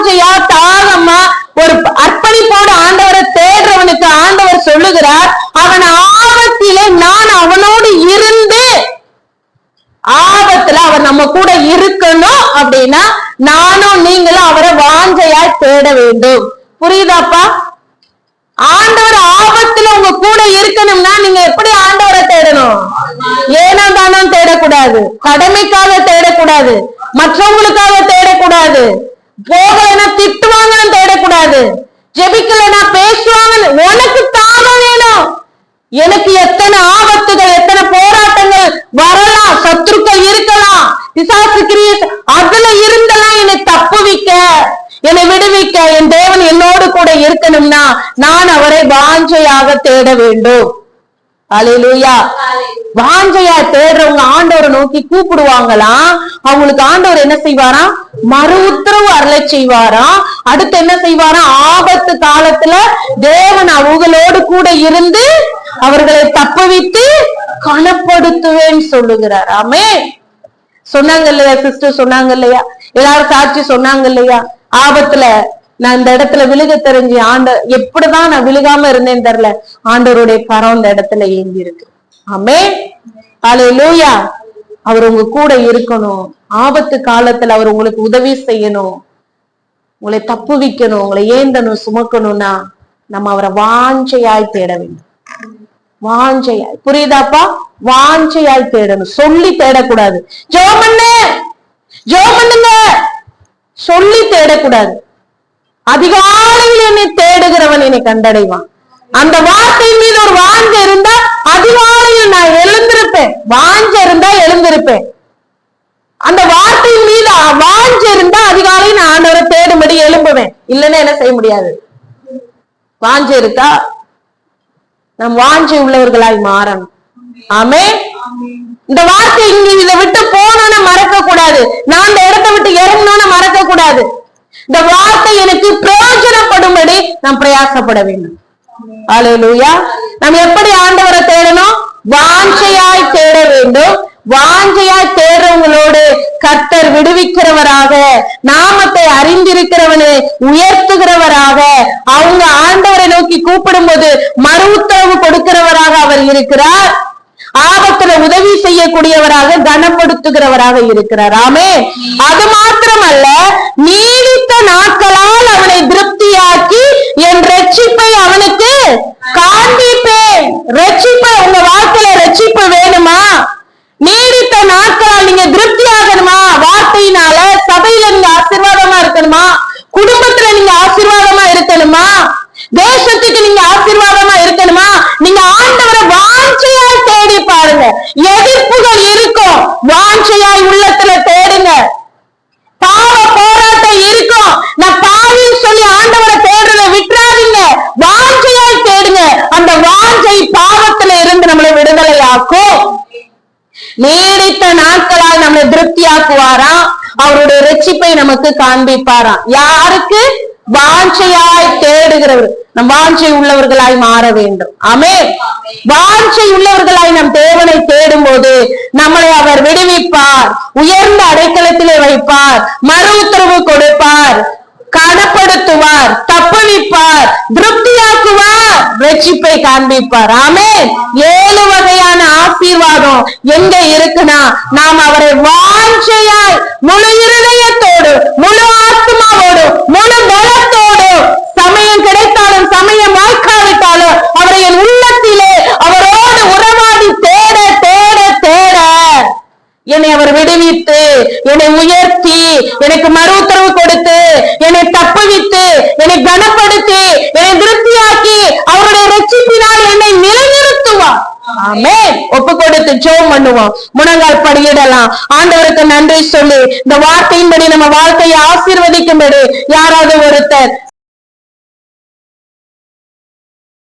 வாஞ்சையா தாகமா ஒரு அர்ப்பணிப்போடு ஆண்டவரை தேடுறவனுக்கு ஆண்டவர் சொல்லுகிறார், அவன் ஆபத்திலே நான் அவனோடு இருந்து, ஆபத்துல அவர் நம்ம கூட இருக்கணும் அப்படின்னா நானும் நீங்களும் அவரை வாஞ்சையாய் தேட வேண்டும். புரியுதாப்பா? ஆண்டவர் ஆபத்துல உங்க கூட இருக்கணும்னா நீங்க எப்படி ஆண்டவரை தேடணும்? ஏனோ தானோ தேடக்கூடாது, கடமைக்காக தேடக்கூடாது, மற்றவங்களுக்காக தேடக்கூடாது, போகலைன்னா திட்டுவாங்கன்னு தேடக்கூடாது, ஜெபிக்கலைன்னா பேசுவாங்க. உனக்கு தாகம் வேணும். எனக்கு எத்தனை ஆபத்துகள், எத்தனை போராட்டங்கள் வரலாம், சத்துருக்கள் இருக்கலாம், பிசாசு கிரியை, அதுல இருந்தெல்லாம் என்னை தப்புவிக்க, என்னை விடுவிக்க என் தேவன் என்னோடு கூட இருக்கணும்னா நான் அவரை வாஞ்சையாக தேட வேண்டும். அல்லேலூயா. வாஞ்சையா தேடுறவங்க ஆண்டவரை நோக்கி கூப்பிடுவாங்களாம். அவங்களுக்கு ஆண்டவர் என்ன செய்வாராம்? மறு உத்தரவு அருளை செய்வாராம். அடுத்து என்ன செய்வாராம்? ஆபத்து காலத்துல தேவன் அவங்களோடு கூட இருந்து அவர்களை தப்புவித்து கனப்படுத்துவேன்னு சொல்லுகிறார். ஆமென். சொன்னாங்க இல்லையா சிஸ்டர்? சொன்னாங்க இல்லையா? எல்லாரும் சாட்சி சொன்னாங்க இல்லையா? ஆபத்துல நான் இந்த இடத்துல விழுக தெரிஞ்சு எப்படிதான் நான் விழுகாம இருந்தேன்னு தெரியல, ஆண்டவருடைய கரம் இந்த இடத்துல ஏங்கி இருக்கு. ஆமென். அல்லேலூயா. அவர் உங்க கூட இருக்கணும். ஆபத்து காலத்துல அவர் உங்களுக்கு உதவி செய்யணும், உங்களை தப்புவிக்கணும், உங்களை ஏந்தணும், சுமக்கணும்னா நம்ம அவரை வாஞ்சையாய் தேட வேண்டும். வாஞ்சையாய். புரியுதாப்பா? வாஞ்சையாய் தேடணும். சொல்லி தேடக்கூடாது. ஜெபம் பண்ணுங்க சொல்லி தேடக்கூடாது. அதிகாலையில் என்னை தேடுகிறவன் என்னை கண்டடைவான். அந்த வார்த்தை மீது ஒரு வாஞ்ச இருந்தா அதிகாலையில் நான் எழுந்திருப்பேன். வாஞ்ச இருந்தா எழுந்திருப்பேன். அந்த வார்த்தை மீது வாஞ்ச இருந்தா அதிகாலையில் நான் ஆண்டவரை தேடும்படி எழும்புவேன். இல்லைன்னா என்ன செய்ய முடியாது. வாஞ்ச இருக்கா? நம் வாஞ்சை உள்ளவர்களாய் மாறணும். ஆமென். இந்த வார்த்தை இதை விட்டு போனோன்னு மறக்க கூடாது. நான் இந்த இடத்தை விட்டு இறங்கணும்னு மறக்க கூடாது. இந்த வார்த்தை எனக்கு பிரயோஜனப்படும்படி நாம் பிரயாசப்பட வேண்டும். அல்லேலூயா. நாம் எப்படி ஆண்டவரை தேடணும்? வாஞ்சையாய் தேட வேண்டும். வாஞ்சையாய் தேடுறவங்களோடு கர்த்தர் விடுவிக்கிறவராக, நாமத்தை அறிந்திருக்கிறவனை உயர்த்துகிறவராக, அவங்க ஆண்டவரை நோக்கி கூப்பிடும் போது மறு உத்தரவு கொடுக்கிறவராக அவர் இருக்கிறார். ஆபத்துல உதவி செய்யக்கூடியவராக, கனப்படுத்துகிறவராக இருக்கிறார். ஆமென். அது மாத்திரமல்ல, நீடித்த நாட்களால் அவனை திருப்தியாக்கி என் ரட்சிப்பை அவனுக்கு காண்பிப்பேன். ரட்சிப்பை உங்க வாழ்க்கையில ரட்சிப்பு வேணுமா? நீடித்த நாட்களால் நீங்க திருப்தி ஆகணுமா? வார்த்தையினால சபையில நீங்க ஆசீர்வாதமா இருக்கணுமா? குடும்பத்துல நீங்க ஆசீர்வாதமா இருக்கணுமா? தேசத்துக்கு நீங்க ஆசீர்வாதமா இருக்கணுமா? நீங்க ஆண்டவரை வாஞ்சையாய் தேடி பாருங்க. எதிர்ப்புகள் இருக்கும், வாஞ்சையாய் உள்ளத்துல தேடுங்க. பாவ போராட்டம் இருக்கும், நான் பாவின்னு சொல்லி ஆண்டவரை தேடுறத விட்டுறாதீங்க. வாஞ்சையாய் தேடுங்க. அந்த வாஞ்சை பாவத்துல இருந்து நம்மளை விடுதலையாக்கும். நீடித்த நாட்களால் நம்மளை திருப்தியாக்குவாராம். அவருடைய ரட்சிப்பை நமக்கு காண்பிப்பாராம். யாருக்கு? வாஞ்சையாய் தேடுகிறவர். நம் வாஞ்சை உள்ளவர்களாய் மாற வேண்டும். ஆமென். வாஞ்சை உள்ளவர்களாய் நம் தேவனை தேடும் போது நம்மளை அவர் விடுவிப்பார், உயர்ந்த அடைக்கலத்திலே வைப்பார், மறு உத்தரவு கொடுப்பார், கனப்படுத்துவார், தப்புவிப்பார், திருப்தியாக்குவார், ரட்சிப்பை காண்பிப்பார். ஆமென். 7 வகையான ஆசீர்வாதம் எங்க இருக்குன்னா, நாம் அவரை வாஞ்சையாய் முழு இருதயத்தோடு, முழு ஆத்மாவோடு, முழு பலத்தோடு, சமயம் கிடைத்தாலும் சமயம் வாய்க்காவிட்டாலும் அவரை என் உள்ளத்திலே அவரோடு உறவாடி தேட தேட தேட என்னை அவர் விடுவித்து, என்னை உயர்த்தி, எனக்கு மறு உத்தரவு கொடுத்து, என்னை தப்புவித்து, என்னை கனப்படுத்தி, என்னை திருப்தியாக்கி அவருடைய ரட்சிப்பினால் என்னை நிலைநிறுத்துவார். ஆமென். ஒப்பு கொடுத்து ஜெபம் பண்ணுவோம். முழங்கால் படியிடலாம். ஆண்டவருக்கு நன்றி சொல்லி இந்த வார்த்தையின்படி நம்ம வாழ்க்கையை ஆசீர்வதிக்கும்படி யாராவது ஒருத்தர்